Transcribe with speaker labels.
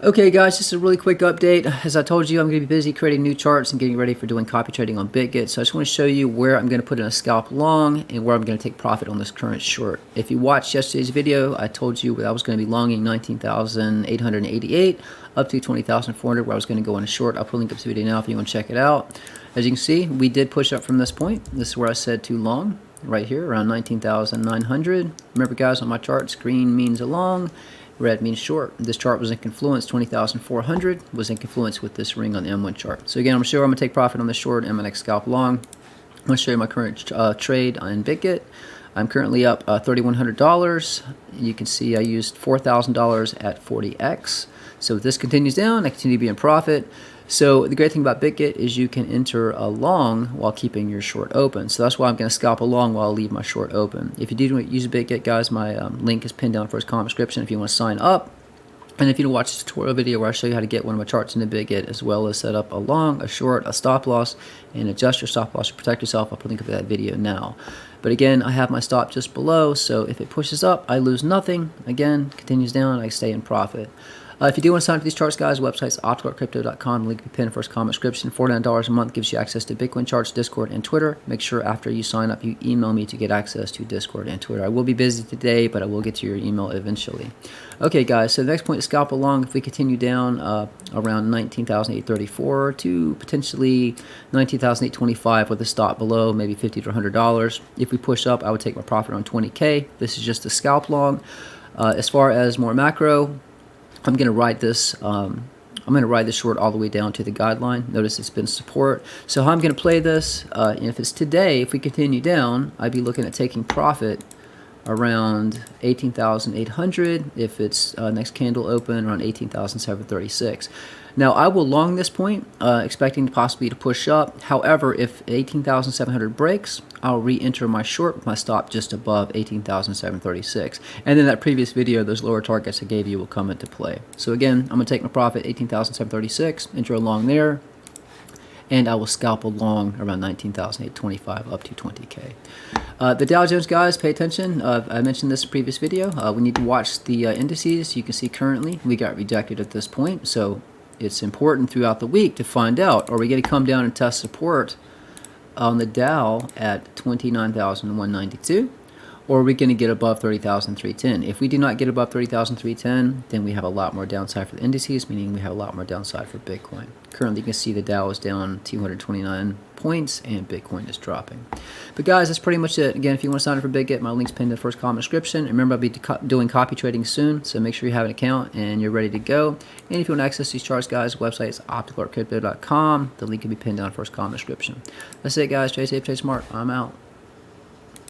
Speaker 1: Okay guys, just a really quick update. As I told you, I'm going to be busy creating new charts and getting ready for doing copy trading on BitGet. So I just want to show you where I'm going to put in a scalp long and where I'm going to take profit on this current short. If you watched yesterday's video, I told you that I was going to be longing 19,888 up to 20,400 where I was going to go on a short. I'll put a link up to the video now if you want to check it out. As you can see, we did push up from this point. This is where I said too long, right here around 19,900. Remember guys, on my charts, green means a long, red means short. This chart was in confluence, 20,400 was in confluence with this ring on the M1 chart. So again, I'm going to show you where I'm going to take profit on this short and my next scalp long. I'm going to show you my current trade on BitGet. I'm currently up $3,100. You can see I used $4,000 at 40x. So if this continues down, I continue to be in profit. So the great thing about BitGet is you can enter a long while keeping your short open. So that's why I'm going to scalp a long while I leave my short open. If you do use BitGet, guys, my link is pinned down for his comment description if you want to sign up. And if you want to watch a tutorial video where I show you how to get one of my charts into BitGet, as well as set up a long, a short, a stop loss, and adjust your stop loss to protect yourself, I'll put a link up to that video now. But again, I have my stop just below, so if it pushes up, I lose nothing. Again, continues down, I stay in profit. If you do want to sign up for these charts, guys, website's opticalartcrypto.com. Link will be pinned in first comment description. $49 a month gives you access to Bitcoin charts, Discord, and Twitter. Make sure after you sign up, you email me to get access to Discord and Twitter. I will be busy today, but I will get to your email eventually. Okay, guys, so the next point to scalp along, if we continue down around 19,834 to potentially 19,825 with a stop below, maybe $50 to $100. If we push up, I would take my profit on 20K. This is just a scalp long. As far as more macro, I'm going to ride this. I'm going to ride this short all the way down to the guideline. Notice it's been support. So how I'm going to play this, if it's today, if we continue down, I'd be looking at taking profit around 18,800. If it's next candle open, around 18,736. Now I will long this point, expecting possibly to push up. However, if 18,700 breaks, I'll re-enter my short with my stop just above 18,736. And then that previous video, those lower targets I gave you will come into play. So again, I'm going to take my profit 18,736, enter a long there, and I will scalp along around 19,825 up to 20K. The Dow Jones, guys, pay attention. I mentioned this in the previous video. We need to watch the indices. You can see currently we got rejected at this point. So it's important throughout the week to find out, are we going to come down and test support on the Dow at 29,192? Or are we going to get above 30,310? If we do not get above 30,310, then we have a lot more downside for the indices, meaning we have a lot more downside for Bitcoin. Currently, you can see the Dow is down 229 points and Bitcoin is dropping. But guys, that's pretty much it. Again, if you want to sign up for BitGet, my link's pinned in the first comment description. And remember, I'll be doing copy trading soon, so make sure you have an account and you're ready to go. And if you want to access these charts, guys, website is opticalartcrypto.com. The link can be pinned down in the first comment description. That's it, guys. Stay safe, stay smart. I'm out.